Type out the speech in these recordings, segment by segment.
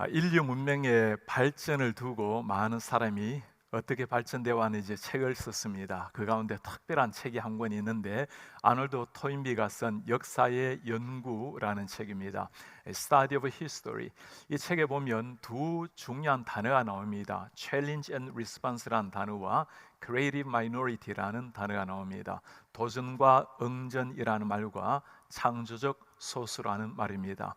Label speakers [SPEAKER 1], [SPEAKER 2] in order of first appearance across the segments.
[SPEAKER 1] 인류 문명의 발전을 두고 많은 사람이 어떻게 발전되어 왔는지 책을 썼습니다. 그 가운데 특별한 책이 한 권이 있는데 아놀드 토인비가 쓴 역사의 연구라는 책입니다. Study of History. 이 책에 보면 두 중요한 단어가 나옵니다. Challenge and Response라는 단어와 Creative Minority라는 단어가 나옵니다. 도전과 응전이라는 말과 창조적 소수라는 말입니다.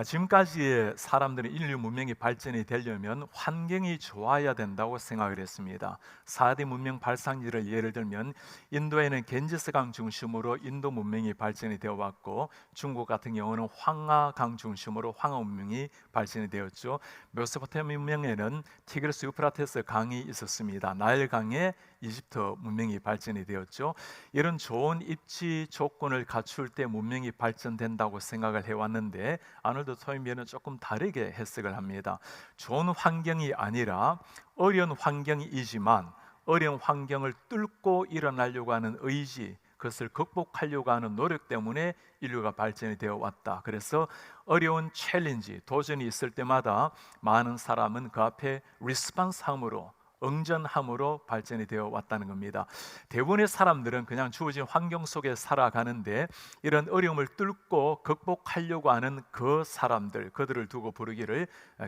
[SPEAKER 1] 지금까지의 사람들은 인류 문명이 발전이 되려면 환경이 좋아야 된다고 생각을 했습니다. 4대 문명 발상지를 예를 들면 인도에는 겐지스강 중심으로 인도 문명이 발전이 되어 왔고, 중국 같은 경우는 황하강 중심으로 황하 문명이 발전이 되었죠. 메소포타미아 문명에는 티그리스 유프라테스 강이 있었습니다. 나일강에 이집트 문명이 발전이 되었죠. 이런 좋은 입지 조건을 갖출 때 문명이 발전된다고 생각을 해왔는데 아놀드 토인비는 조금 다르게 해석을 합니다. 좋은 환경이 아니라 어려운 환경이지만 어려운 환경을 뚫고 일어나려고 하는 의지, 그것을 극복하려고 하는 노력 때문에 인류가 발전이 되어 왔다. 그래서 어려운 챌린지, 도전이 있을 때마다 많은 사람은 그 앞에 리스폰스함으로, 응전함으로 발전이 되어 왔다는 겁니다. 대부분의 사람들은 그냥 주어진 환경 속에 살아가는데 이런 어려움을 뚫고 극복하려고 하는 그 사람들, 그들을 두고 부르기를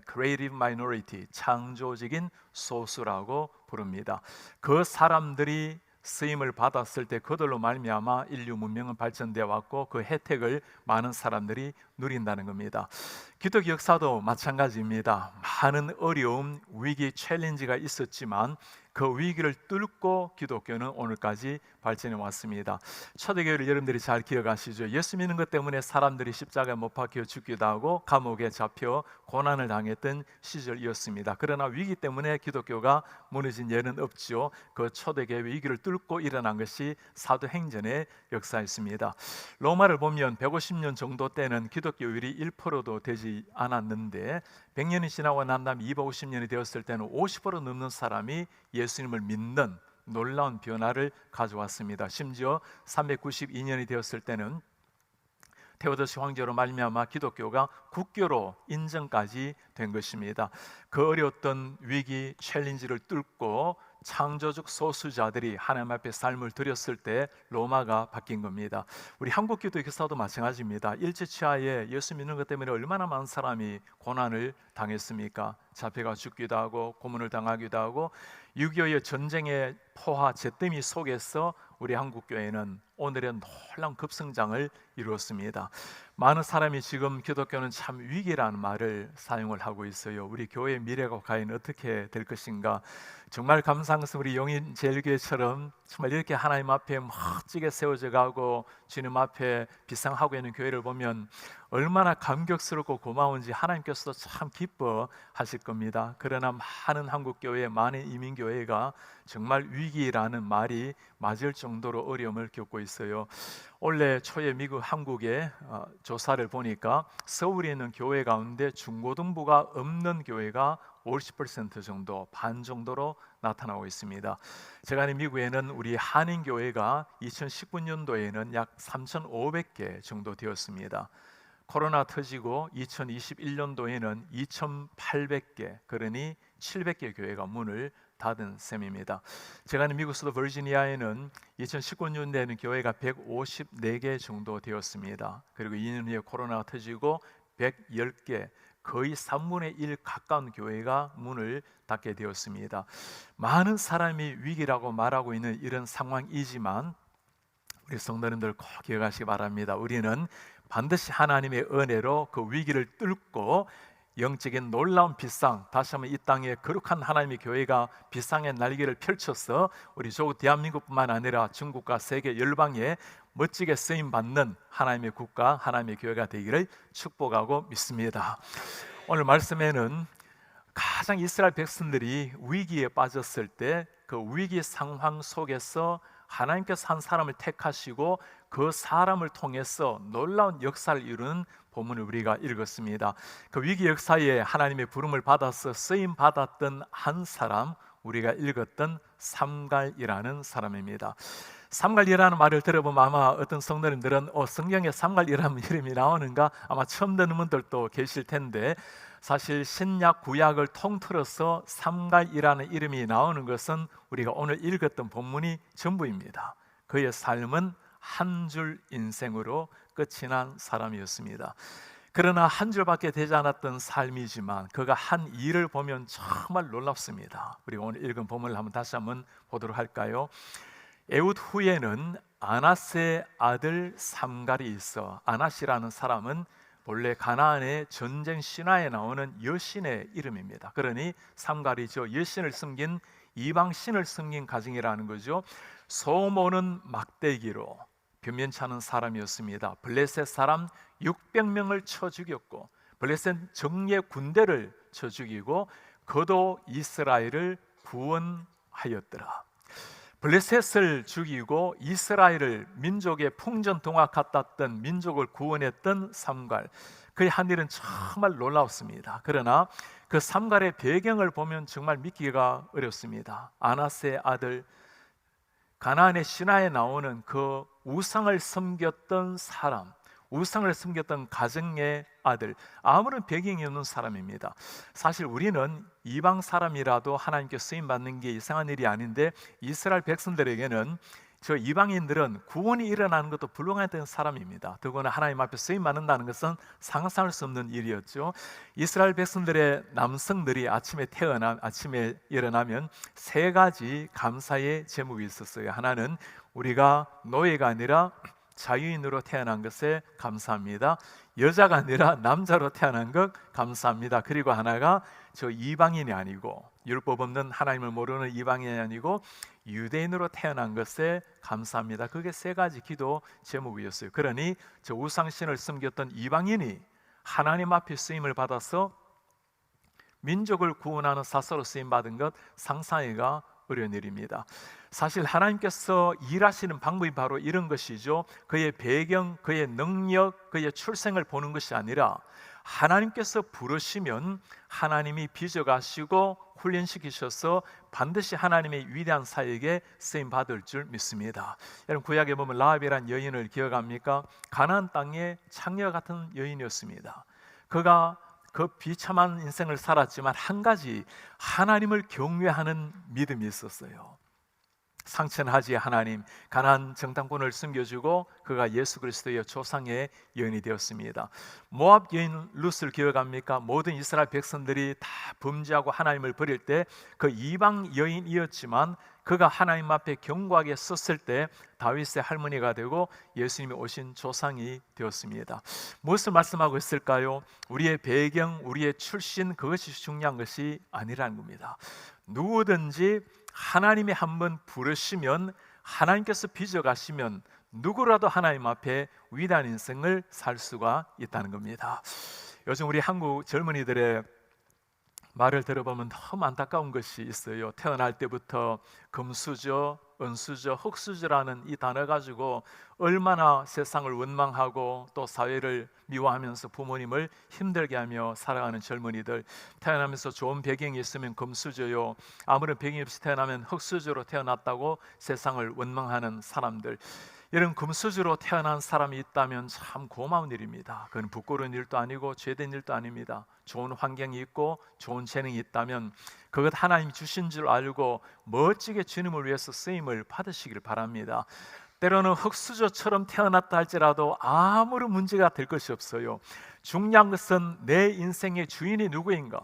[SPEAKER 1] Creative Minority, 창조적인 소수라고 부릅니다. 그 사람들이 쓰임을 받았을 때 그들로 말미암아 인류 문명은 발전되어 왔고 그 혜택을 많은 사람들이 누린다는 겁니다. 기독교 역사도 마찬가지입니다. 많은 어려움, 위기, 챌린지가 있었지만 그 위기를 뚫고 기독교는 오늘까지 발전해 왔습니다. 초대교회를 여러분들이 잘 기억하시죠? 예수 믿는 것 때문에 사람들이 십자가에 못 박혀 죽기도 하고 감옥에 잡혀 고난을 당했던 시절이었습니다. 그러나 위기 때문에 기독교가 무너진 예는 없죠. 그 초대교회 위기를 뚫고 일어난 것이 사도행전의 역사였습니다. 로마를 보면 150년 정도 때는 기독교율이 1%도 되지 않았는데 100년이 지나고 난 다음 250년이 되었을 때는 50% 넘는 사람이 예수님을 믿는 놀라운 변화를 가져왔습니다. 심지어 392년이 되었을 때는 테오도시 황제로 말미암아 기독교가 국교로 인정까지 된 것입니다. 그 어려웠던 위기, 챌린지를 뚫고 창조적 소수자들이 하나님 앞에 삶을 드렸을 때 로마가 바뀐 겁니다. 우리 한국 기독교 역사도 마찬가지입니다. 일제치하에 예수 믿는 것 때문에 얼마나 많은 사람이 고난을 당했습니까? 잡혀가 죽기도 하고 고문을 당하기도 하고 6.25의 전쟁의 포화 잿더미 속에서 우리 한국교회는 오늘의 놀라운 급성장을 이루었습니다. 많은 사람이 지금 기독교는 참 위기라는 말을 사용을 하고 있어요. 우리 교회의 미래가 과연 어떻게 될 것인가. 정말 감사한 것은 우리 용인제일교회처럼 정말 이렇게 하나님 앞에 멋지게 세워져 가고 주님 앞에 비상하고 있는 교회를 보면 얼마나 감격스럽고 고마운지 하나님께서도 참 기뻐하실 겁니다. 그러나 많은 한국교회, 많은 이민교회가 정말 위기라는 말이 맞을 정도로 어려움을 겪고 있어요. 올해 초에 미국 한국의 조사를 보니까 서울에 있는 교회 가운데 중고등부가 없는 교회가 50% 정도, 반 정도로 나타나고 있습니다. 제가 아는 미국에는 우리 한인교회가 2019년도에는 약 3,500개 정도 되었습니다. 코로나 터지고 2021년도에는 2,800개, 그러니 700개 교회가 문을 닫은 셈입니다. 제가 아는 미국 수도 버지니아에는 2019년도에는 교회가 154개 정도 되었습니다. 그리고 2년 후에 코로나가 터지고 110개, 거의 3분의 1 가까운 교회가 문을 닫게 되었습니다. 많은 사람이 위기라고 말하고 있는 이런 상황이지만 우리 성도님들 꼭 기억하시기 바랍니다. 우리는 반드시 하나님의 은혜로 그 위기를 뚫고 영적인 놀라운 비상, 다시 한번 이 땅에 거룩한 하나님의 교회가 비상의 날개를 펼쳐서 우리 조국 대한민국뿐만 아니라 중국과 세계 열방에 멋지게 쓰임받는 하나님의 국가, 하나님의 교회가 되기를 축복하고 믿습니다. 오늘 말씀에는 가장 이스라엘 백성들이 위기에 빠졌을 때 그 위기 상황 속에서 하나님께서 한 사람을 택하시고 그 사람을 통해서 놀라운 역사를 이루는 본문을 우리가 읽었습니다. 그 위기 역사에 하나님의 부름을 받아서 쓰임 받았던 한 사람, 우리가 읽었던 삼갈이라는 사람입니다. 삼갈이라는 말을 들어보면 아마 어떤 성도님들은 성경에 삼갈이라는 이름이 나오는가 아마 처음 듣는 분들도 계실 텐데, 사실 신약 구약을 통틀어서 삼갈이라는 이름이 나오는 것은 우리가 오늘 읽었던 본문이 전부입니다. 그의 삶은 한 줄 인생으로 끝이 난 사람이었습니다. 그러나 한 줄밖에 되지 않았던 삶이지만 그가 한 일을 보면 정말 놀랍습니다. 우리가 오늘 읽은 본문을 다시 한번 보도록 할까요? 에훗 후에는 아낫의 아들 삼갈이 있어. 아낫이라는 사람은 본래 가나안의 전쟁 신화에 나오는 여신의 이름입니다. 그러니 삼갈이죠. 여신을 섬긴, 이방 신을 섬긴 가정이라는 거죠. 소모는 막대기로 변면치 않은 사람이었습니다. 블레셋 사람 600명을 쳐 죽였고, 블레셋 정예 군대를 쳐 죽이고, 그도 이스라엘을 구원하였더라. 블레셋을 죽이고 이스라엘을, 민족의 풍전통화 같았던 민족을 구원했던 삼갈, 그의 한 일은 정말 놀라웠습니다. 그러나 그 삼갈의 배경을 보면 정말 믿기가 어렵습니다. 아낫의 아들, 가나안의 신화에 나오는 그 우상을 섬겼던 사람, 우상을 섬겼던 가정의 아들, 아무런 배경이 없는 사람입니다. 사실 우리는 이방 사람이라도 하나님께 쓰임받는 게 이상한 일이 아닌데, 이스라엘 백성들에게는, 저 이방인들은 구원이 일어나는 것도 불가능했던 사람입니다. 더구나 하나님 앞에 쓰임받는다는 것은 상상할 수 없는 일이었죠. 이스라엘 백성들의 남성들이 아침에 일어나면 세 가지 감사의 제목이 있었어요. 하나는 우리가 노예가 아니라 자유인으로 태어난 것에 감사합니다. 여자가 아니라 남자로 태어난 것 감사합니다. 그리고 하나가 저 이방인이 아니고, 율법 없는 하나님을 모르는 이방인이 아니고 유대인으로 태어난 것에 감사합니다. 그게 세 가지 기도 제목이었어요. 그러니 저 우상신을 섬겼던 이방인이 하나님 앞에 쓰임을 받아서 민족을 구원하는 사사로 쓰임받은 것, 상상하기가 어려운 일입니다. 사실 하나님께서 일하시는 방법이 바로 이런 것이죠. 그의 배경, 그의 능력, 그의 출생을 보는 것이 아니라 하나님께서 부르시면 하나님이 빚어가시고 훈련시키셔서 반드시 하나님의 위대한 사역에 쓰임받을 줄 믿습니다. 여러분, 구약에 보면 라합이라는 여인을 기억합니까? 가나안 땅의 창녀 같은 여인이었습니다. 그가 그 비참한 인생을 살았지만 한 가지, 하나님을 경외하는 믿음이 있었어요. 상처는 하지 하나님, 가나안 정탐꾼을 숨겨주고 그가 예수 그리스도의 조상의 여인이 되었습니다. 모압 여인 룻을 기억합니까? 모든 이스라엘 백성들이 다 범죄하고 하나님을 버릴 때 그 이방 여인이었지만 그가 하나님 앞에 견고하게 섰을 때 다윗의 할머니가 되고 예수님이 오신 조상이 되었습니다. 무엇을 말씀하고 있을까요? 우리의 배경, 우리의 출신, 그것이 중요한 것이 아니라는 겁니다. 누구든지 하나님이 한번 부르시면, 하나님께서 빚어가시면 누구라도 하나님 앞에 위대한 인생을 살 수가 있다는 겁니다. 요즘 우리 한국 젊은이들의 말을 들어보면 너무 안타까운 것이 있어요. 태어날 때부터 금수저, 은수저, 흙수저라는 이 단어 가지고 얼마나 세상을 원망하고 또 사회를 미워하면서 부모님을 힘들게 하며 살아가는 젊은이들, 태어나면서 좋은 배경이 있으면 금수저요, 아무런 배경이 없이 태어나면 흙수저로 태어났다고 세상을 원망하는 사람들, 이런 금수저로 태어난 사람이 있다면 참 고마운 일입니다. 그건 부끄러운 일도 아니고 죄된 일도 아닙니다. 좋은 환경이 있고 좋은 재능이 있다면 그것 하나님이 주신 줄 알고 멋지게 주님을 위해서 쓰임을 받으시길 바랍니다. 때로는 흙수저처럼 태어났다 할지라도 아무런 문제가 될 것이 없어요. 중요한 것은 내 인생의 주인이 누구인가?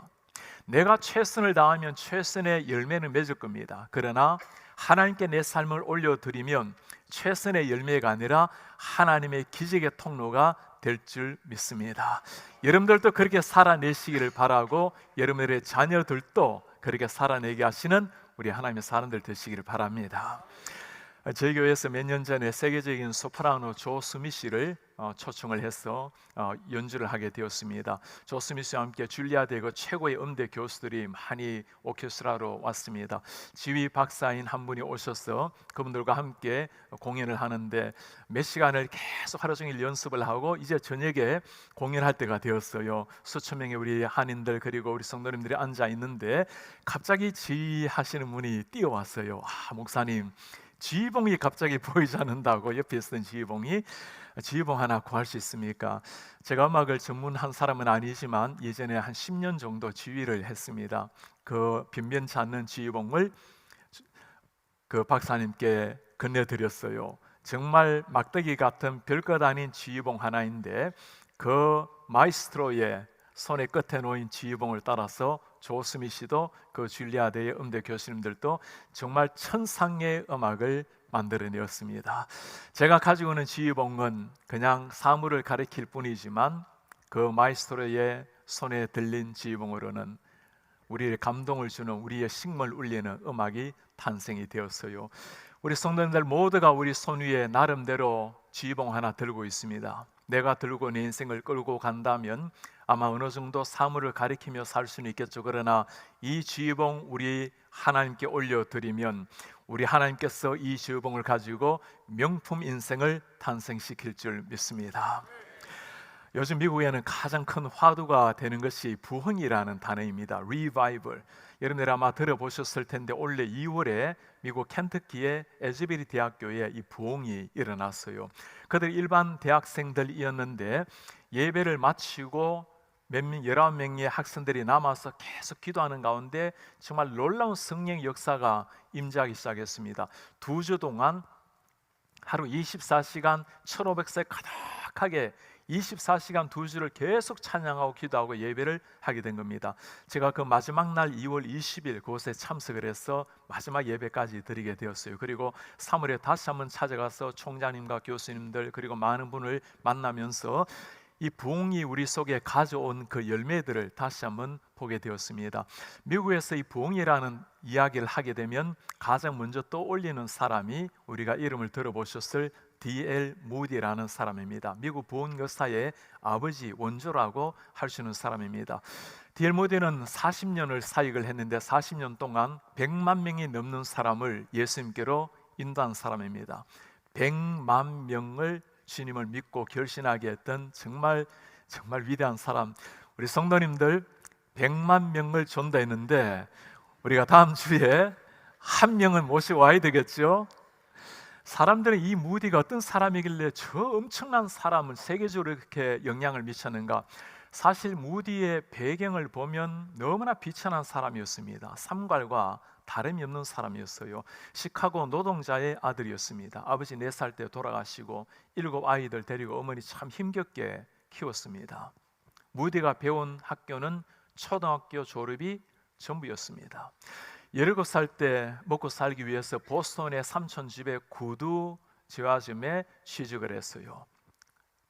[SPEAKER 1] 내가 최선을 다하면 최선의 열매는 맺을 겁니다. 그러나 하나님께 내 삶을 올려드리면 최선의 열매가 아니라 하나님의 기적의 통로가 될 줄 믿습니다. 여러분들도 그렇게 살아내시기를 바라고 여러분들의 자녀들도 그렇게 살아내게 하시는 우리 하나님의 사람들 되시기를 바랍니다. 저희 교회에서 몇 년 전에 세계적인 소프라노 조 스미 씨를 초청을 해서 연주를 하게 되었습니다. 조 스미 씨와 함께 줄리아 대学최고의 음대 교수들이 많이 오케스트라로 왔습니다. 지휘 박사인 한 분이 오셔서 그분들과 함께 공연을 하는데 몇 시간을 계속 하루 종일 연습을 하고 이제 저녁에 공연할 때가 되었어요. 수천 명의 우리 한인들 그리고 우리 성도님들이 앉아 있는데 갑자기 지휘하시는 분이 뛰어왔어요. 목사님, 지휘봉이 갑자기 보이지 않는다고 옆에 있던 지휘봉이 지휘봉 하나 구할 수 있습니까? 제가 음악을 전문한 사람은 아니지만 예전에 한 10년 정도 지휘를 했습니다. 그 변변치 않는 지휘봉을 그 박사님께 건네드렸어요. 정말 막대기 같은 별것 아닌 지휘봉 하나인데 그 마이스트로의 손의 끝에 놓인 지휘봉을 따라서 조스미 씨도 그 줄리아드의 음대 교수님들도 정말 천상의 음악을 만들어내었습니다. 제가 가지고 있는 지휘봉은 그냥 사물을 가리킬 뿐이지만 그 마이스트로의 손에 들린 지휘봉으로는 우리의 감동을 주는, 우리의 식물 울리는 음악이 탄생이 되었어요. 우리 성도님들 모두가 우리 손 위에 나름대로 지휘봉 하나 들고 있습니다. 내가 들고 내 인생을 끌고 간다면 아마 어느 정도 사물을 가리키며 살 수는 있겠죠. 그러나 이 지휘봉 우리 하나님께 올려드리면 우리 하나님께서 이 지휘봉을 가지고 명품 인생을 탄생시킬 줄 믿습니다. 요즘 미국에는 가장 큰 화두가 되는 것이 부흥이라는 단어입니다. Revival. 여러분들 아마 들어보셨을 텐데 올해 2월에 미국 켄터키의 에즈베리 대학교에 이 부흥이 일어났어요. 그들 일반 대학생들이었는데 예배를 마치고 19명의 학생들이 남아서 계속 기도하는 가운데 정말 놀라운 성령 역사가 임재하기 시작했습니다. 2주 동안 하루 24시간 1500세 가득하게 24시간 2주를 계속 찬양하고 기도하고 예배를 하게 된 겁니다. 제가 그 마지막 날 2월 20일 그곳에 참석을 해서 마지막 예배까지 드리게 되었어요. 그리고 3월에 다시 한번 찾아가서 총장님과 교수님들 그리고 많은 분을 만나면서 이 부흥이 우리 속에 가져온 그 열매들을 다시 한번 보게 되었습니다. 미국에서 이 부흥이라는 이야기를 하게 되면 가장 먼저 떠올리는 사람이 우리가 이름을 들어보셨을 D.L. 무디라는 사람입니다. 미국 부흥 역사의 아버지 원조라고 할 수 있는 사람입니다. D.L. 무디는 40년을 사역을 했는데 40년 동안 100만 명이 넘는 사람을 예수님께로 인도한 사람입니다. 100만 명을 주님을 믿고 결신하게 했던 정말 위대한 사람. 우리 성도님들 100만 명을 전도했는데 우리가 다음 주에 한 명은 모셔와야 되겠죠. 사람들은 이 무디가 어떤 사람이길래 저 엄청난 사람을 세계적으로 이렇게 영향을 미쳤는가. 사실 무디의 배경을 보면 너무나 비천한 사람이었습니다. 삼갈과 다름이 없는 사람이었어요. 시카고 노동자의 아들이었습니다. 아버지 4살 때 돌아가시고 7 아이들 데리고 어머니 참 힘겹게 키웠습니다. 무디가 배운 학교는 초등학교 졸업이 전부였습니다. 17살 때 먹고 살기 위해서 보스턴의 삼촌 집에 구두 제화점에 취직을 했어요.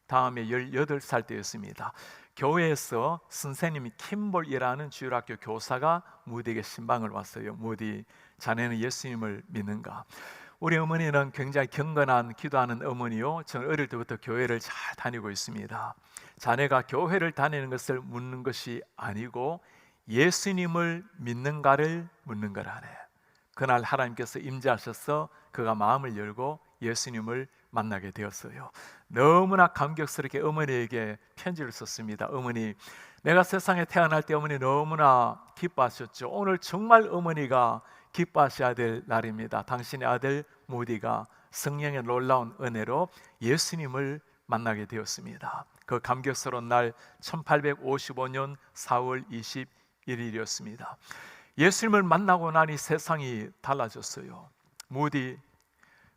[SPEAKER 1] 다음에 18살 때였습니다. 교회에서 선생님이 킴볼이라는 주일학교 교사가 무디에게 신방을 왔어요. 무디, 자네는 예수님을 믿는가? 우리 어머니는 굉장히 경건한 기도하는 어머니요, 저는 어릴 때부터 교회를 잘 다니고 있습니다. 자네가 교회를 다니는 것을 묻는 것이 아니고 예수님을 믿는가를 묻는 거라네. 그날 하나님께서 임재하셔서 그가 마음을 열고 예수님을 만나게 되었어요. 너무나 감격스럽게 어머니에게 편지를 썼습니다. 어머니, 내가 세상에 태어날 때 어머니 너무나 기뻐하셨죠. 오늘 정말 어머니가 기뻐하셔야 될 날입니다. 당신의 아들 무디가 성령의 놀라운 은혜로 예수님을 만나게 되었습니다. 그 감격스러운 날 1855년 4월 21일이었습니다. 예수님을 만나고 나니 세상이 달라졌어요. 무디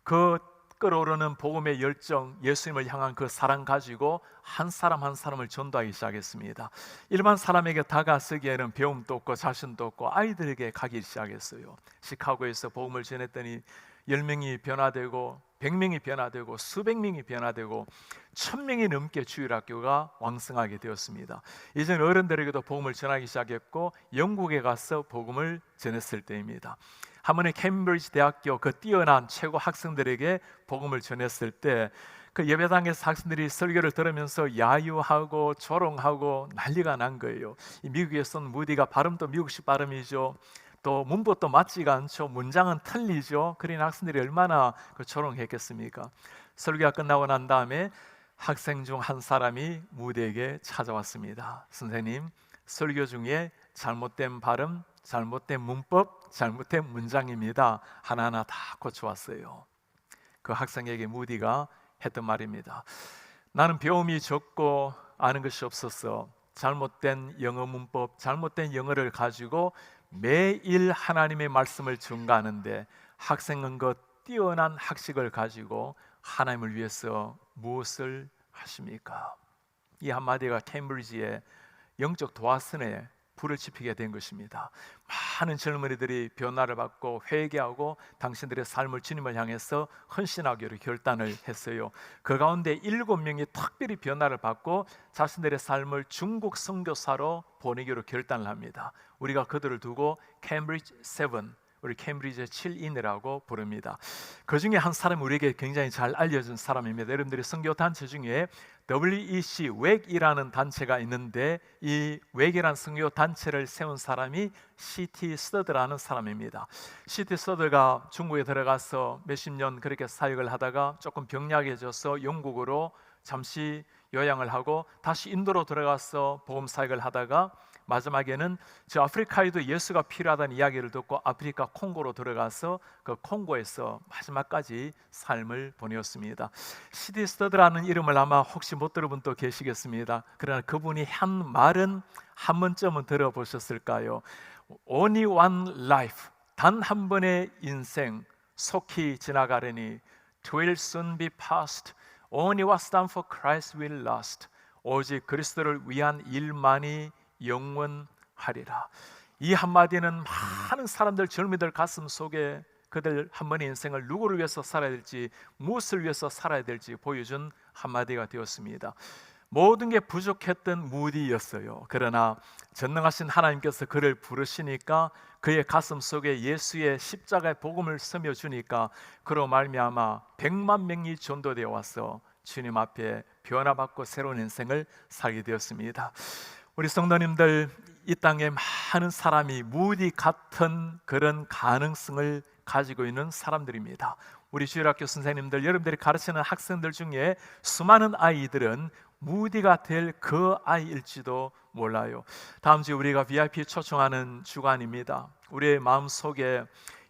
[SPEAKER 1] 그 끓어오르는 복음의 열정, 예수님을 향한 그 사랑 가지고 한 사람 한 사람을 전도하기 시작했습니다. 일반 사람에게 다가서기에는 배움도 없고 자신도 없고 아이들에게 가기 시작했어요. 시카고에서 복음을 전했더니 10명이 변화되고 100명이 변화되고 수백 명이 변화되고 1000명이 넘게 주일학교가 왕성하게 되었습니다. 이제는 어른들에게도 복음을 전하기 시작했고 영국에 가서 복음을 전했을 때입니다. 한 번에 캠브리지 대학교 그 뛰어난 최고 학생들에게 복음을 전했을 때 그 예배당에서 학생들이 설교를 들으면서 야유하고 조롱하고 난리가 난 거예요. 이 미국에서는 무디가 발음도 미국식 발음이죠. 또 문법도 맞지가 않죠. 문장은 틀리죠. 그러니 학생들이 얼마나 조롱했겠습니까? 설교가 끝나고 난 다음에 학생 중 한 사람이 무디에게 찾아왔습니다. 선생님, 설교 중에 잘못된 발음, 잘못된 문법, 잘못된 문장입니다. 하나하나 다 고쳐왔어요. 그 학생에게 무디가 했던 말입니다. 나는 배움이 적고 아는 것이 없어서 잘못된 영어 문법, 잘못된 영어를 가지고 매일 하나님의 말씀을 증거하는데, 학생은 그 뛰어난 학식을 가지고 하나님을 위해서 무엇을 하십니까? 이 한마디가 캠브리지의 영적 도화선에 불을 지피게 된 것입니다. 많은 젊은이들이 변화를 받고 회개하고 당신들의 삶을 주님을 향해서 헌신하기로 결단을 했어요. 그 가운데 7명이 특별히 변화를 받고 자신들의 삶을 중국 선교사로 보내기로 결단을 합니다. 우리가 그들을 두고 캠브리지 7, 우리 캠브리지 7인이라고 부릅니다. 그 중에 한 사람이 우리에게 굉장히 잘 알려진 사람입니다. 여러분들이 선교 단체 중에 WEC 웩이라는 단체가 있는데, 이 웩이라는 선교 단체를 세운 사람이 C.T. 스터드라는 사람입니다. C.T. 스터드가 중국에 들어가서 몇십 년 그렇게 사역을 하다가 조금 병약해져서 영국으로 잠시 요양을 하고 다시 인도로 들어가서 복음 사역을 하다가 마지막에는 저 아프리카에도 예수가 필요하다는 이야기를 듣고 아프리카 콩고로 들어가서 그 콩고에서 마지막까지 삶을 보내었습니다. C.T. 스터드라는 이름을 아마 혹시 못 들어본 또 계시겠습니다. 그러나 그분이 한 말은 한 번쯤은 들어보셨을까요? Only one life, 단 한 번의 인생, 속히 지나가려니 It will soon be past. Only what's done for Christ will last. 오직 그리스도를 위한 일만이 영원하리라. 이 한마디는 많은 사람들, 젊은이들 가슴 속에 그들 한 번의 인생을 누구를 위해서 살아야 될지, 무엇을 위해서 살아야 될지 보여준 한마디가 되었습니다. 모든 게 부족했던 무디였어요. 그러나 전능하신 하나님께서 그를 부르시니까 그의 가슴 속에 예수의 십자가의 복음을 스며주니까 그로 말미암아 100만 명이 전도되어 와서 주님 앞에 변화받고 새로운 인생을 살게 되었습니다. 우리 성도님들, 이 땅에 많은 사람이 무디 같은 그런 가능성을 가지고 있는 사람들입니다. 우리 주일학교 선생님들, 여러분들이 가르치는 학생들 중에 수많은 아이들은 무디가 될 그 아이일지도 몰라요. 다음 주에 우리가 VIP 초청하는 주간입니다. 우리의 마음속에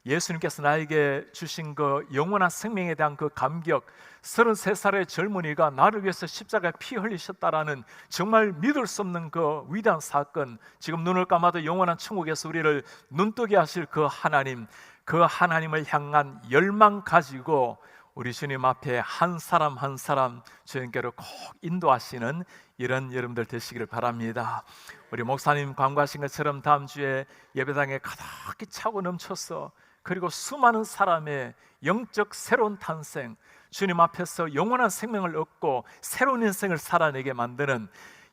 [SPEAKER 1] 예수님께서 나에게 주신 그 영원한 생명에 대한 그 감격, 33살의 젊은이가 나를 위해서 십자가에 피 흘리셨다라는 정말 믿을 수 없는 그 위대한 사건, 지금 눈을 감아도 영원한 천국에서 우리를 눈뜨게 하실 그 하나님, 그 하나님을 향한 열망 가지고 우리 주님 앞에 한 사람 한 사람 주님께로 꼭 인도하시는 이런 여러분들 되시기를 바랍니다. 우리 목사님 광고하신 것처럼 다음 주에 예배당에 가득히 차고 넘쳐서, 그리고 수많은 사람의 영적 새로운 탄생, 주님 앞에서 영원한 생명을 얻고 새로운 인생을 살아내게 만드는,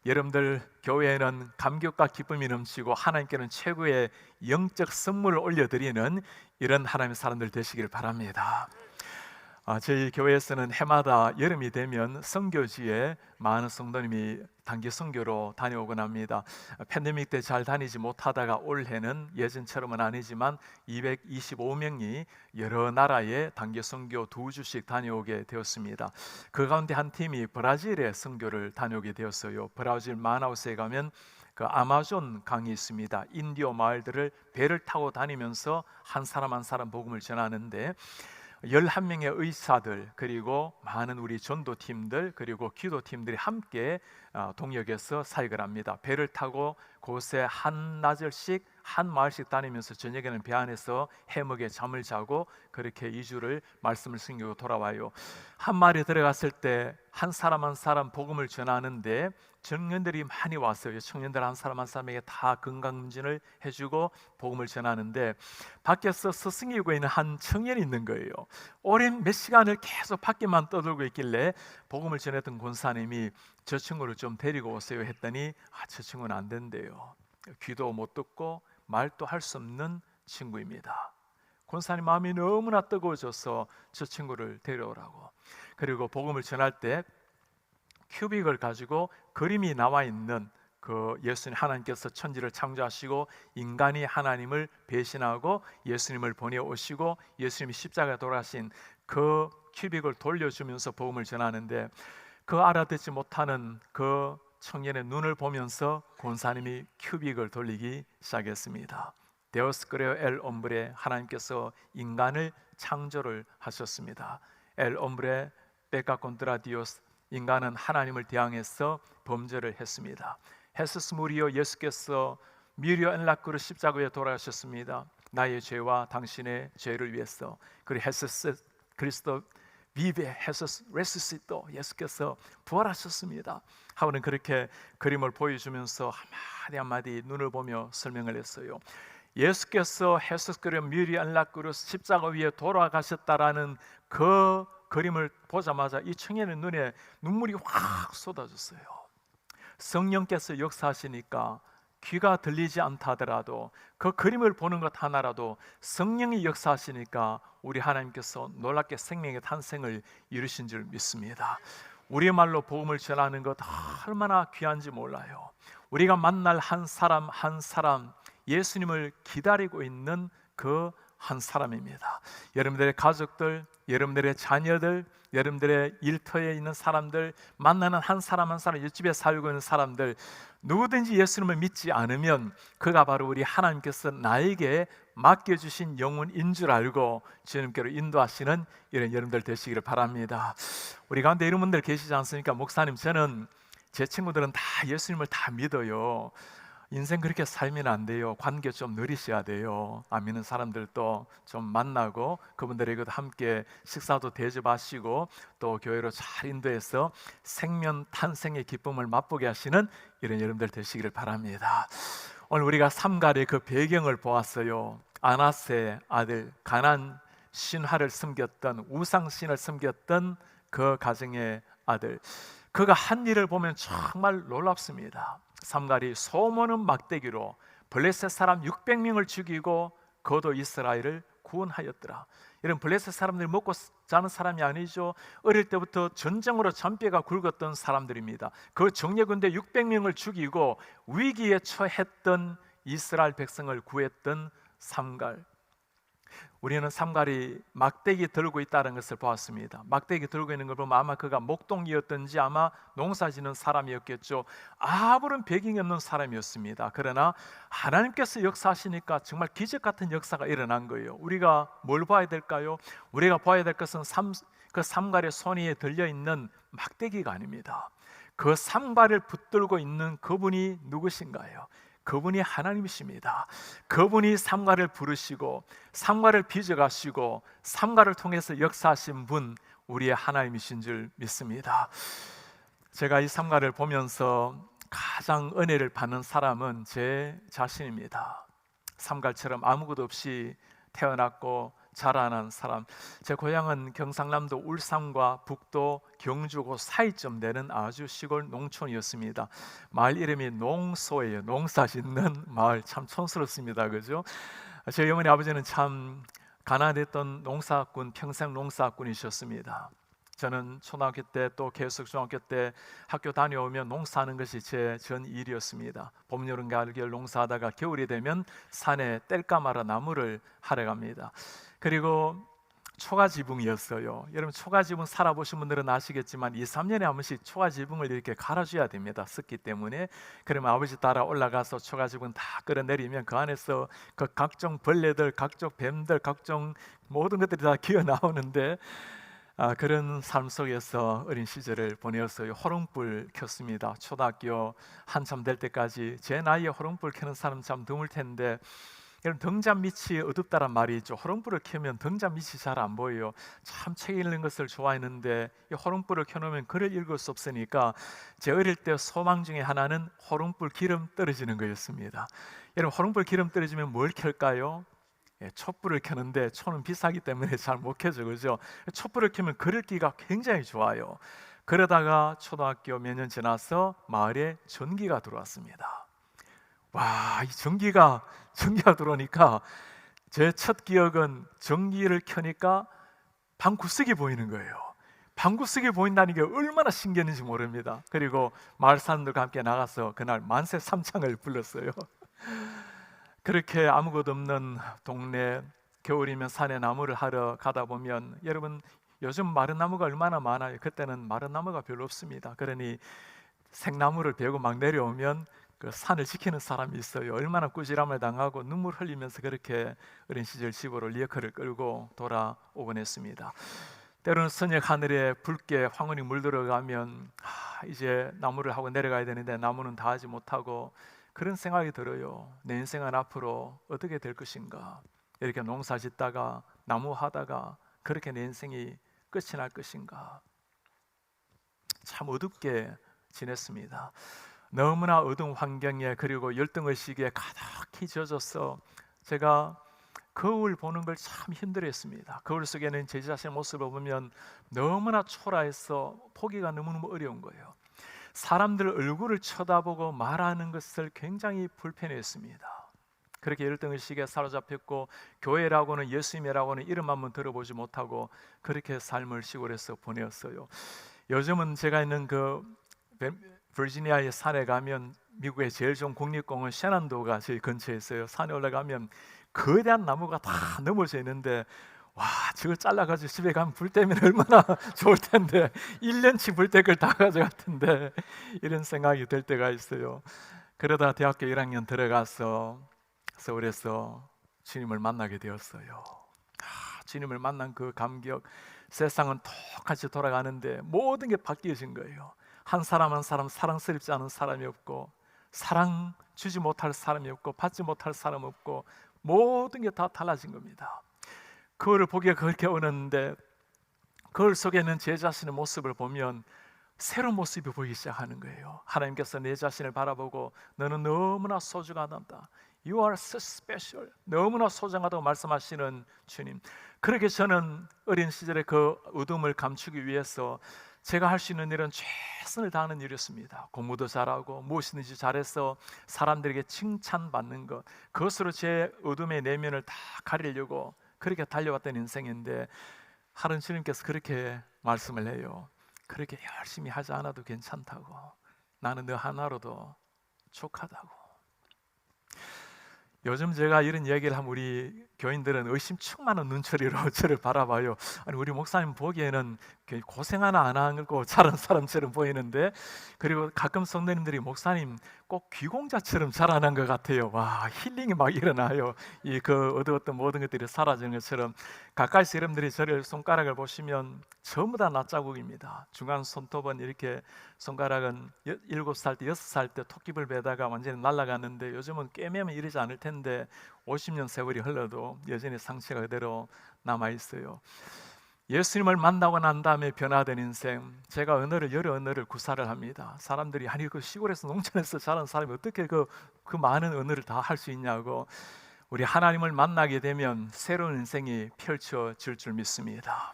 [SPEAKER 1] 여러분들 교회에는 감격과 기쁨이 넘치고 하나님께는 최고의 영적 선물을 올려드리는 이런 하나님의 사람들 되시기를 바랍니다. 저희 교회에서는 해마다 여름이 되면 선교지에 많은 성도님이 단기 선교로 다녀오곤 합니다. 팬데믹 때 잘 다니지 못하다가 올해는 예전처럼은 아니지만 225명이 여러 나라에 단기 선교 2주씩 다녀오게 되었습니다. 그 가운데 한 팀이 브라질에 선교를 다녀오게 되었어요. 브라질 마나우스에 가면 그 아마존 강이 있습니다. 인디오 마을들을 배를 타고 다니면서 한 사람 한 사람 복음을 전하는데, 11명의 의사들, 그리고 많은 우리 전도팀들, 그리고 기도팀들이 함께 동역해서 사역을 합니다. 배를 타고 곳에 한나절씩 한 마을씩 다니면서 저녁에는 배 안에서 해먹에 잠을 자고 그렇게 2주를 말씀을 숨기고 돌아와요. 한 마을에 들어갔을 때 한 사람 한 사람 복음을 전하는데 청년들이 많이 왔어요. 청년들 한 사람 한 사람에게 다 건강검진을 해주고 복음을 전하는데, 밖에서 스승이고 있는 한 청년이 있는 거예요. 오랜 몇 시간을 계속 밖에만 떠들고 있길래 복음을 전했던 권사님이 저 친구를 좀 데리고 오세요 했더니 저 친구는 안 된대요. 귀도 못 듣고 말도 할 수 없는 친구입니다. 권사님 마음이 너무나 뜨거워져서 저 친구를 데려오라고. 그리고 복음을 전할 때 큐빅을 가지고 그림이 나와 있는 그 예수님, 하나님께서 천지를 창조하시고 인간이 하나님을 배신하고 예수님을 보내오시고 예수님이 십자가에 돌아가신 그 큐빅을 돌려주면서 복음을 전하는데, 그 알아듣지 못하는 그 청년의 눈을 보면서 권사님이 큐빅을 돌리기 시작했습니다. 데오스 그레오 엘 옴브레, 하나님께서 인간을 창조를 하셨습니다. 엘 옴브레 페카 콘트라 디오스, 인간은 하나님을 대항해서 범죄를 했습니다. 헤스스 무리오, 예수께서 미리오 엔라크루 십자가에 돌아가셨습니다. 나의 죄와 당신의 죄를 위해서. 그리고 헤스스 그리스도 비베 헤스스 레스시토, 예수께서 부활하셨습니다 하고는 그렇게 그림을 보여주면서 한마디 한마디 눈을 보며 설명을 했어요. 예수께서 헤스스 그레오 미리 엔라크루 십자가 위에 돌아가셨다라는 그 그림을 보자마자 이 청년의 눈에 눈물이 확 쏟아졌어요. 성령께서 역사하시니까 귀가 들리지 않다 하더라도 그 그림을 보는 것 하나라도 성령이 역사하시니까 우리 하나님께서 놀랍게 생명의 탄생을 이루신 줄 믿습니다. 우리의 말로 복음을 전하는 것 얼마나 귀한지 몰라요. 우리가 만날 한 사람 한 사람 예수님을 기다리고 있는 그 한 사람입니다. 여러분들의 가족들, 여러분들의 자녀들, 여러분들의 일터에 있는 사람들, 만나는 한 사람 한 사람, 옆집에 살고 있는 사람들, 누구든지 예수님을 믿지 않으면 그가 바로 우리 하나님께서 나에게 맡겨주신 영혼인 줄 알고 주님께로 인도하시는 이런 여러분들 되시기를 바랍니다. 우리 가운데 이런 분들 계시지 않습니까? 목사님, 저는 제 친구들은 다 예수님을 다 믿어요. 인생 그렇게 살면 안 돼요. 관계 좀 누리셔야 돼요. 안 믿는 사람들도 좀 만나고 그분들에게도 함께 식사도 대접하시고 또 교회로 잘 인도해서 생명 탄생의 기쁨을 맛보게 하시는 이런 여러분들 되시기를 바랍니다. 오늘 우리가 삼갈의 그 배경을 보았어요. 아나스의 아들, 가나안 신화를 섬겼던, 우상신을 섬겼던 그 가정의 아들, 그가 한 일을 보면 정말 놀랍습니다. 삼갈이 소모는 막대기로 블레셋 사람 600명을 죽이고 거도 이스라엘을 구원하였더라. 이런 블레셋 사람들이 먹고 자는 사람이 아니죠. 어릴 때부터 전쟁으로 잔뼈가 굵었던 사람들입니다. 그 정예군대 600명을 죽이고 위기에 처했던 이스라엘 백성을 구했던 삼갈. 우리는 삼갈이 막대기 들고 있다는 것을 보았습니다. 막대기 들고 있는 걸 보면 아마 그가 목동이었든지 아마 농사짓는 사람이었겠죠. 아무런 배경이 없는 사람이었습니다. 그러나 하나님께서 역사하시니까 정말 기적 같은 역사가 일어난 거예요. 우리가 뭘 봐야 될까요? 우리가 봐야 될 것은 그 삼갈의 손에 들려있는 막대기가 아닙니다. 그 삼갈을 붙들고 있는 그분이 누구신가요? 그분이 하나님이십니다. 그분이 삼가를 부르시고 삼가를 빚어가시고 삼가를 통해서 역사하신 분, 우리의 하나님이신 줄 믿습니다. 제가 이 삼가를 보면서 가장 은혜를 받는 사람은 제 자신입니다. 삼갈처럼 아무것도 없이 태어났고 자라난 사람. 제 고향은 경상남도 울산과 북도 경주고 사이쯤 되는 아주 시골 농촌이었습니다. 마을 이름이 농소예요. 농사 짓는 마을. 참 촌스럽습니다. 그죠? 저희 어머니 아버지는 참 가난했던 농사꾼, 평생 농사꾼이셨습니다. 저는 초등학교 때 또 계속 중학교 때 학교 다녀오면 농사하는 것이 제 전 일이었습니다. 봄, 여름, 가을, 겨울 농사하다가 겨울이 되면 산에 뗄까 말아 나무를 하러 갑니다. 그리고 초가지붕이었어요. 여러분 초가지붕 살아보신 분들은 아시겠지만 2, 3년에 한 번씩 초가지붕을 이렇게 갈아줘야 됩니다. 습기 때문에. 그러면 아버지 따라 올라가서 초가지붕 다 끌어내리면 그 안에서 그 각종 벌레들, 각종 뱀들, 각종 모든 것들이 다 기어 나오는데 그런 삶 속에서 어린 시절을 보내었어요. 호롱불 켰습니다. 초등학교 한참 될 때까지. 제 나이에 호롱불 켜는 사람 참 드물 텐데 여러분 등잔 밑이 어둡다란 말이 있죠. 호롱불을 켜면 등잔 밑이 잘 안 보여요. 참 책 읽는 것을 좋아했는데 이 호롱불을 켜놓으면 글을 읽을 수 없으니까 제 어릴 때 소망 중에 하나는 호롱불 기름 떨어지는 거였습니다. 여러분 호롱불 기름 떨어지면 뭘 켤까요? 촛불을 켜는데 초는 비싸기 때문에 잘 못 켜죠. 그죠? 촛불을 켜면 글을 읽기가 굉장히 좋아요. 그러다가 초등학교 몇 년 지나서 마을에 전기가 들어왔습니다. 와, 이 전기가 들어오니까 제 첫 기억은 전기를 켜니까 방구석이 보이는 거예요. 방구석이 보인다는 게 얼마나 신기했는지 모릅니다. 그리고 마을 사람들과 함께 나가서 그날 만세 삼창을 불렀어요. 그렇게 아무것도 없는 동네, 겨울이면 산에 나무를 하러 가다 보면 여러분 요즘 마른 나무가 얼마나 많아요. 그때는 마른 나무가 별로 없습니다. 그러니 생나무를 베고 막 내려오면 그 산을 지키는 사람이 있어요. 얼마나 꾸지람을 당하고 눈물 흘리면서 그렇게 어린 시절 집으로 리어카를 끌고 돌아오곤 했습니다. 때로는 저녁 하늘에 붉게 황혼이 물들어가면 이제 나무를 하고 내려가야 되는데 나무는 다 하지 못하고 그런 생각이 들어요. 내 인생은 앞으로 어떻게 될 것인가? 이렇게 농사 짓다가 나무 하다가 그렇게 내 인생이 끝이 날 것인가? 참 어둡게 지냈습니다. 너무나 어두운 환경에, 그리고 열등의식에 가득히 젖어서 제가 거울 보는 걸 참 힘들어했습니다. 거울 속에는 제 자신의 모습을 보면 너무나 초라해서 보기가 너무너무 어려운 거예요. 사람들 얼굴을 쳐다보고 말하는 것을 굉장히 불편해했습니다. 그렇게 열등의식에 사로잡혔고 교회라고는, 예수님이라고는 이름 한번 들어보지 못하고 그렇게 삶을 시골에서 보내었어요. 요즘은 제가 있는 그 버지니아의 산에 가면, 미국의 제일 좋은 국립공원 셰난도가 저희 근처에 있어요. 산에 올라가면 거대한 나무가 다 넘어져 있는데, 와, 저거 잘라가지고 집에 가면 불 때면 얼마나 좋을 텐데 1년치 불 때 걸 다 가져갈 텐데, 이런 생각이 들 때가 있어요. 그러다 대학교 1학년 들어가서 서울에서 주님을 만나게 되었어요. 주님을 만난 그 감격, 세상은 똑같이 돌아가는데 모든 게 바뀌어진 거예요. 한 사람 한 사람 사랑스럽지 않은 사람이 없고, 사랑 주지 못할 사람이 없고, 받지 못할 사람 없고, 모든 게 다 달라진 겁니다. 그거를 보기가 그렇게 어려운데, 거울 속에 있는 제 자신의 모습을 보면 새로운 모습이 보이기 시작하는 거예요. 하나님께서 내 자신을 바라보고 너는 너무나 소중하다, You are so special, 너무나 소중하다고 말씀하시는 주님. 그렇게 저는 어린 시절에 그 어둠을 감추기 위해서 제가 할 수 있는 일은 최선을 다하는 일이었습니다. 공부도 잘하고 무엇이든지 잘해서 사람들에게 칭찬받는 것, 그것으로 제 어둠의 내면을 다 가리려고 그렇게 달려왔던 인생인데, 하는 주님께서 그렇게 말씀을 해요. 그렇게 열심히 하지 않아도 괜찮다고, 나는 너 하나로도 족하다고. 요즘 제가 이런 얘기를 하면 우리 교인들은 의심충만한 눈초리로 저를 바라봐요. 아니, 우리 목사님 보기에는 고생 하나 안 하고 자란 사람처럼 보이는데, 그리고 가끔 성도님들이 목사님 꼭 귀공자처럼 자라난 것 같아요. 와, 힐링이 막 일어나요. 이 그 어두웠던 모든 것들이 사라지는 것처럼. 가까이서 여러분들이 저를 손가락을 보시면 전부 다 낯자국입니다. 중간 손톱은 이렇게, 손가락은 7살 때 6살 때 토끼불 베다가 완전히 날아갔는데, 요즘은 꿰매면 이러지 않을 텐데 50년 세월이 흘러도 여전히 상처가 그대로 남아있어요. 예수님을 만나고 난 다음에 변화된 인생, 제가 여러 언어를 구사를 합니다. 사람들이 아니 그 시골에서 농촌에서 자란 사람이 어떻게 그 많은 언어를 다 할 수 있냐고. 우리 하나님을 만나게 되면 새로운 인생이 펼쳐질 줄 믿습니다.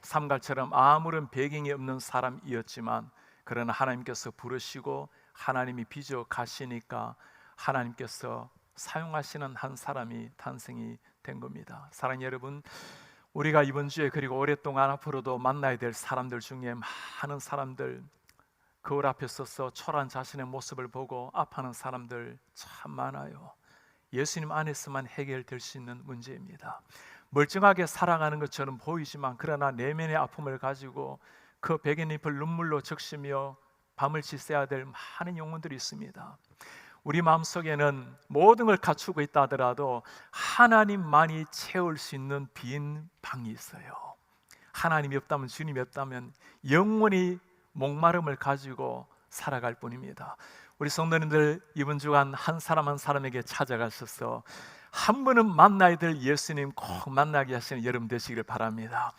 [SPEAKER 1] 삼갈처럼 아무런 배경이 없는 사람이었지만, 그러나 하나님께서 부르시고 하나님이 빚어 가시니까 하나님께서 사용하시는 한 사람이 탄생이 된 겁니다. 사랑하는 여러분, 우리가 이번 주에 그리고 오랫동안 앞으로도 만나야 될 사람들 중에 많은 사람들, 거울 앞에 서서 초라한 자신의 모습을 보고 아파하는 사람들 참 많아요. 예수님 안에서만 해결될 수 있는 문제입니다. 멀쩡하게 살아가는 것처럼 보이지만, 그러나 내면의 아픔을 가지고 그 베갯잎을 눈물로 적시며 밤을 지새야 될 많은 영혼들이 있습니다. 우리 마음속에는 모든 걸 갖추고 있다 하더라도 하나님만이 채울 수 있는 빈 방이 있어요. 하나님이 없다면, 주님이 없다면 영원히 목마름을 가지고 살아갈 뿐입니다. 우리 성도님들, 이번 주간 한 사람 한 사람에게 찾아가셔서 한 번은 만나야 될 예수님 꼭 만나게 하시는 여러분 되시기를 바랍니다.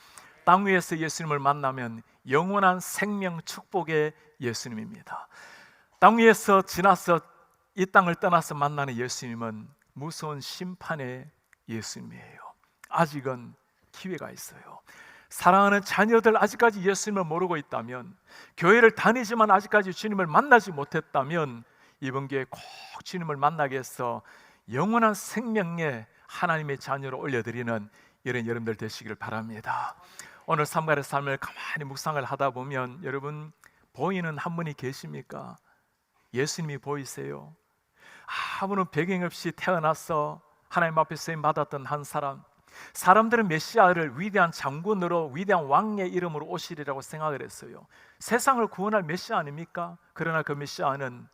[SPEAKER 1] 땅 위에서 예수님을 만나면 영원한 생명 축복의 예수님입니다. 땅 위에서 지나서 이 땅을 떠나서 만나는 예수님은 무서운 심판의 예수님이에요. 아직은 기회가 있어요. 사랑하는 자녀들, 아직까지 예수님을 모르고 있다면, 교회를 다니지만 아직까지 주님을 만나지 못했다면, 이번 기회에 꼭 주님을 만나게 해서 영원한 생명에 하나님의 자녀로 올려드리는 이런 여러분들 되시기를 바랍니다. 오늘 삼갈의 삶을 가만히 묵상을 하다 보면, 여러분 보이는 한 분이 계십니까? 예수님이 보이세요? 아무런 배경 없이 태어나서 하나님 앞에 쓰임 받았던 한 사람, 사람들은 메시아를 위대한 장군으로, 위대한 왕의 이름으로 오시리라고 생각을 했어요. 세상을 구원할 메시아 아닙니까? 그러나 그 메시아는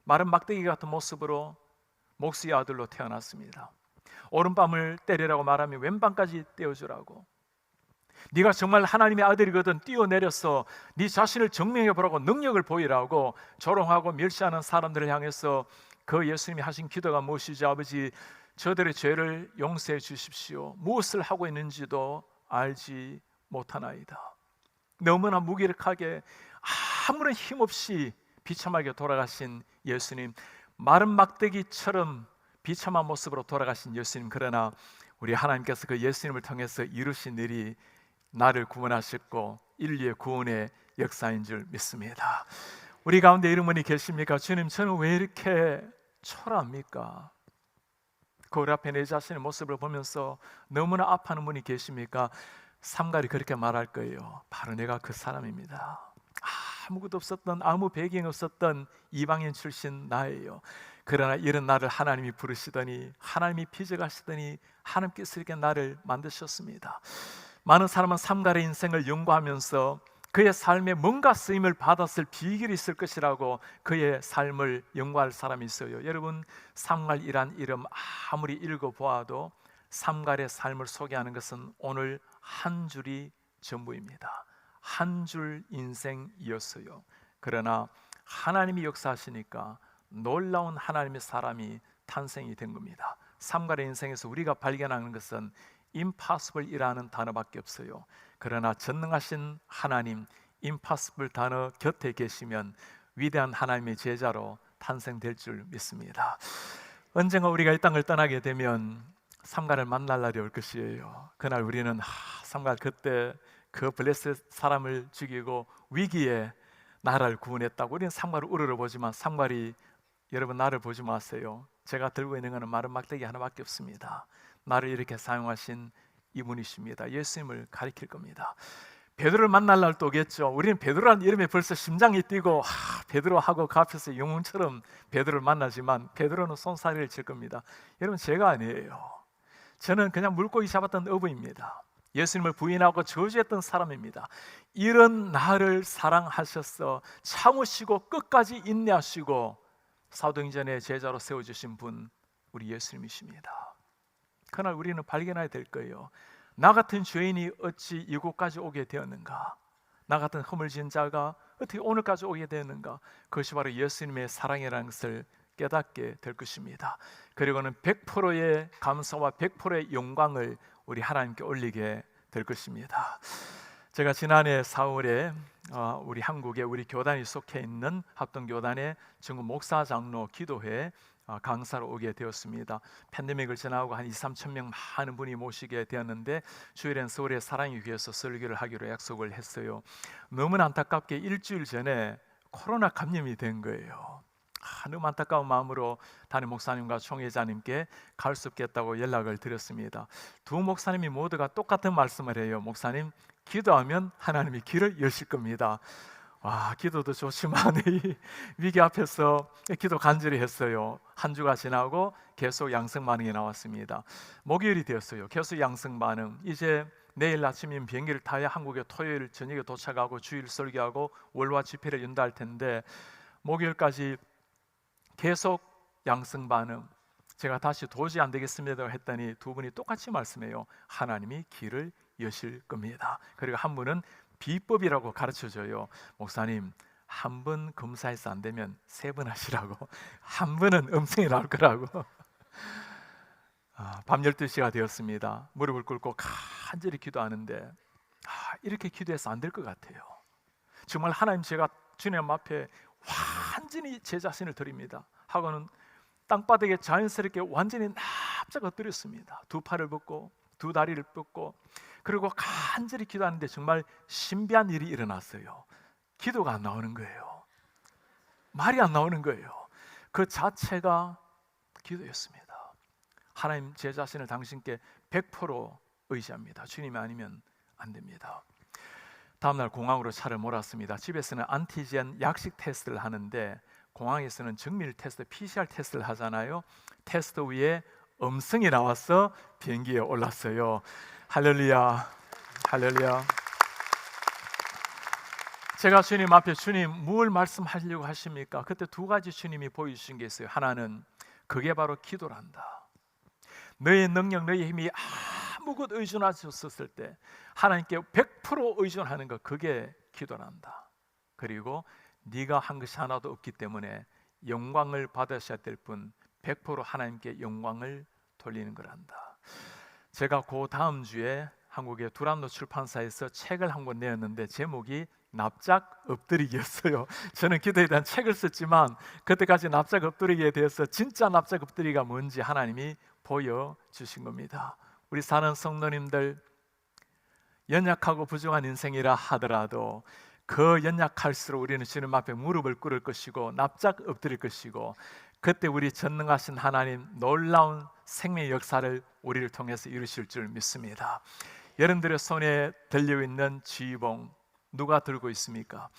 [SPEAKER 1] 마른 막대기 같은 모습으로 목수의 아들로 태어났습니다. 오른밤을 때리라고 말하며 왼밤까지 떼어주라고. 네가 정말 하나님의 아들이거든 뛰어내려서 네 자신을 증명해 보라고 능력을 보이라고 조롱하고 멸시하는 사람들을 향해서 그 예수님이 하신 기도가 무엇이죠? 아버지, 저들의 죄를 용서해 주십시오. 무엇을 하고 있는지도 알지 못하나이다. 너무나 무기력하게 아무런 힘없이 비참하게 돌아가신 예수님, 마른 막대기처럼 비참한 모습으로 돌아가신 예수님, 그러나 우리 하나님께서 그 예수님을 통해서 이루신 일이 나를 구원하셨고 인류의 구원의 역사인 줄 믿습니다. 우리 가운데 이런 분이 계십니까? 주님, 저는 왜 이렇게 초라합니까? 거울 앞에 내 자신의 모습을 보면서 너무나 아파하는 분이 계십니까? 삼갈이 그렇게 말할 거예요. 바로 내가 그 사람입니다. 아무것도 없었던, 아무 배경이 없었던 이방인 출신 나예요. 그러나 이런 나를 하나님이 부르시더니, 하나님이 빚어가시더니 하나님께서 이렇게 나를 만드셨습니다. 많은 사람은 삼갈의 인생을 연구하면서 그의 삶에 뭔가 쓰임을 받았을 비결이 있을 것이라고 그의 삶을 연구할 사람이 있어요. 여러분, 삼갈이란 이름 아무리 읽어보아도 삼갈의 삶을 소개하는 것은 오늘 한 줄이 전부입니다. 한 줄 인생이었어요. 그러나 하나님이 역사하시니까 놀라운 하나님의 사람이 탄생이 된 겁니다. 삼갈의 인생에서 우리가 발견하는 것은 impossible이라는 단어밖에 없어요. 그러나 전능하신 하나님, impossible 단어 곁에 계시면 위대한 하나님의 제자로 탄생될 줄 믿습니다. 언젠가 우리가 이 땅을 떠나게 되면 삼갈을 만날 날이 올 것이에요. 그날 우리는 삼갈 그때 그 블레셋 사람을 죽이고 위기에 나라를 구원했다고 우리는 삼갈을 우러러보지만 삼갈이 여러분 나를 보지 마세요. 제가 들고 있는 것은 마른 막대기 하나밖에 없습니다. 나를 이렇게 사용하신 이분이십니다. 예수님을 가리킬 겁니다. 베드로를 만날 날도 오겠죠. 우리는 베드로라는 이름에 벌써 심장이 뛰고 베드로하고 그 앞에서 영웅처럼 베드로를 만나지만 베드로는 손사래를 칠 겁니다. 여러분, 제가 아니에요. 저는 그냥 물고기 잡았던 어부입니다. 예수님을 부인하고 저주했던 사람입니다. 이런 나를 사랑하셔서 참으시고 끝까지 인내하시고 사도행전의 제자로 세워주신 분, 우리 예수님이십니다. 그날 우리는 발견해야 될 거예요. 나 같은 죄인이 어찌 이곳까지 오게 되었는가? 나 같은 허물진 자가 어떻게 오늘까지 오게 되었는가? 그것이 바로 예수님의 사랑이라는 것을 깨닫게 될 것입니다. 그리고는 100%의 감사와 100%의 영광을 우리 하나님께 올리게 될 것입니다. 제가 지난해 4월에 우리 한국에 우리 교단이 속해 있는 합동교단의 전국 목사 장로 기도회 강사로 오게 되었습니다. 팬데믹을 지나고 한 2-3천 명 많은 분이 모시게 되었는데 주일엔 서울의 사랑의 교회에서 설교를 하기로 약속을 했어요. 너무나 안타깝게 일주일 전에 코로나 감염이 된 거예요. 너무 안타까운 마음으로 담임 목사님과 총회장님께 갈 수 없겠다고 연락을 드렸습니다. 두 목사님이 모두가 똑같은 말씀을 해요. 목사님, 기도하면 하나님이 길을 여실 겁니다. 기도도 좋지만 이 위기 앞에서 기도 간절히 했어요. 한 주가 지나고 계속 양성 반응이 나왔습니다. 목요일이 되었어요. 계속 양성 반응. 이제 내일 아침이면 비행기를 타야 한국에 토요일 저녁에 도착하고 주일 설교하고 월화 집회를 연다할 텐데 목요일까지 계속 양성 반응. 제가 다시 도저히 안 되겠습니다 했더니 두 분이 똑같이 말씀해요. 하나님이 길을 여실 겁니다. 그리고 한 분은 비법이라고 가르쳐줘요. 목사님, 한 번 검사해서 안 되면 3번 하시라고. 한 번은 음성이 나올 거라고. 밤 12시가 되었습니다. 무릎을 꿇고 간절히 기도하는데 이렇게 기도해서 안 될 것 같아요. 정말 하나님, 제가 주님 앞에 완전히 제 자신을 드립니다 하고는 땅바닥에 자연스럽게 완전히 납작 엎드렸습니다. 두 팔을 뻗고 두 다리를 뻗고 그리고 간절히 기도하는데 정말 신비한 일이 일어났어요. 기도가 안 나오는 거예요. 말이 안 나오는 거예요. 그 자체가 기도였습니다. 하나님, 제 자신을 당신께 100% 의지합니다. 주님이 아니면 안 됩니다. 다음날 공항으로 차를 몰았습니다. 집에서는 안티젠 약식 테스트를 하는데 공항에서는 정밀 테스트, PCR 테스트를 하잖아요. 테스트 위에 음성이 나와서 비행기에 올랐어요. 할렐루야, 할렐루야. 제가 주님 앞에 주님 뭘 말씀하려고 하십니까? 그때 두 가지 주님이 보여주신 게 있어요. 하나는 그게 바로 기도란다. 너의 능력, 너의 힘이 아무것도 의존하지 없었을 때 하나님께 100% 의존하는 것, 그게 기도란다. 그리고 네가 한 것이 하나도 없기 때문에 영광을 받으셔야 될 뿐 100% 하나님께 영광을 돌리는 거란다. 제가 그 다음 주에 한국의 두란노 출판사에서 책을 한 권 내었는데 제목이 납작 엎드리기였어요. 저는 기도에 대한 책을 썼지만 그때까지 납작 엎드리기에 대해서 진짜 납작 엎드리기가 뭔지 하나님이 보여주신 겁니다. 우리 사는 성도님들, 연약하고 부족한 인생이라 하더라도 그 연약할수록 우리는 주님 앞에 무릎을 꿇을 것이고 납작 엎드릴 것이고, 그때 우리 전능하신 하나님 놀라운 생명의 역사를 우리를 통해서 이루실 줄 믿습니다. 여러분들의 손에 들려있는 지휘봉 누가 들고 있습니까?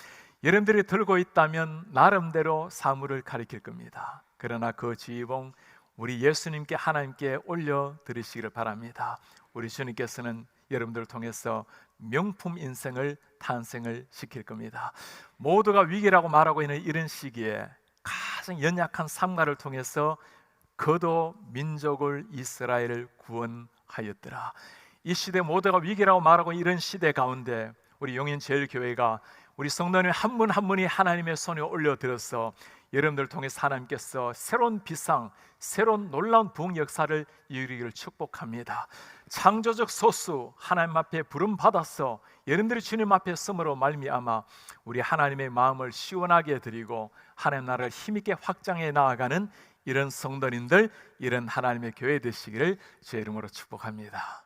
[SPEAKER 1] 여러분들이 들고 있다면 나름대로 사물을 가리킬 겁니다. 그러나 그 지휘봉 우리 예수님께 하나님께 올려드리시기를 바랍니다. 우리 주님께서는 여러분들을 통해서 명품 인생을 탄생을 시킬 겁니다. 모두가 위기라고 말하고 있는 이런 시기에 가장 연약한 삼가를 통해서 그도 민족을 이스라엘을 구원하였더라. 이 시대 모두가 위기라고 말하고 이런 시대 가운데 우리 용인제일교회가 우리 성도님 한 분 한 분이 하나님의 손에 올려드려서 여러분들을 통해서 하나님께서 새로운 비상, 새로운 놀라운 부흥 역사를 이루기를 축복합니다. 창조적 소수 하나님 앞에 부름받아서 여러분들이 주님 앞에 섬으로 말미암아 우리 하나님의 마음을 시원하게 드리고 하나님 나라를 힘있게 확장해 나아가는 이런 성도님들, 이런 하나님의 교회 되시기를 주의 이름으로 축복합니다.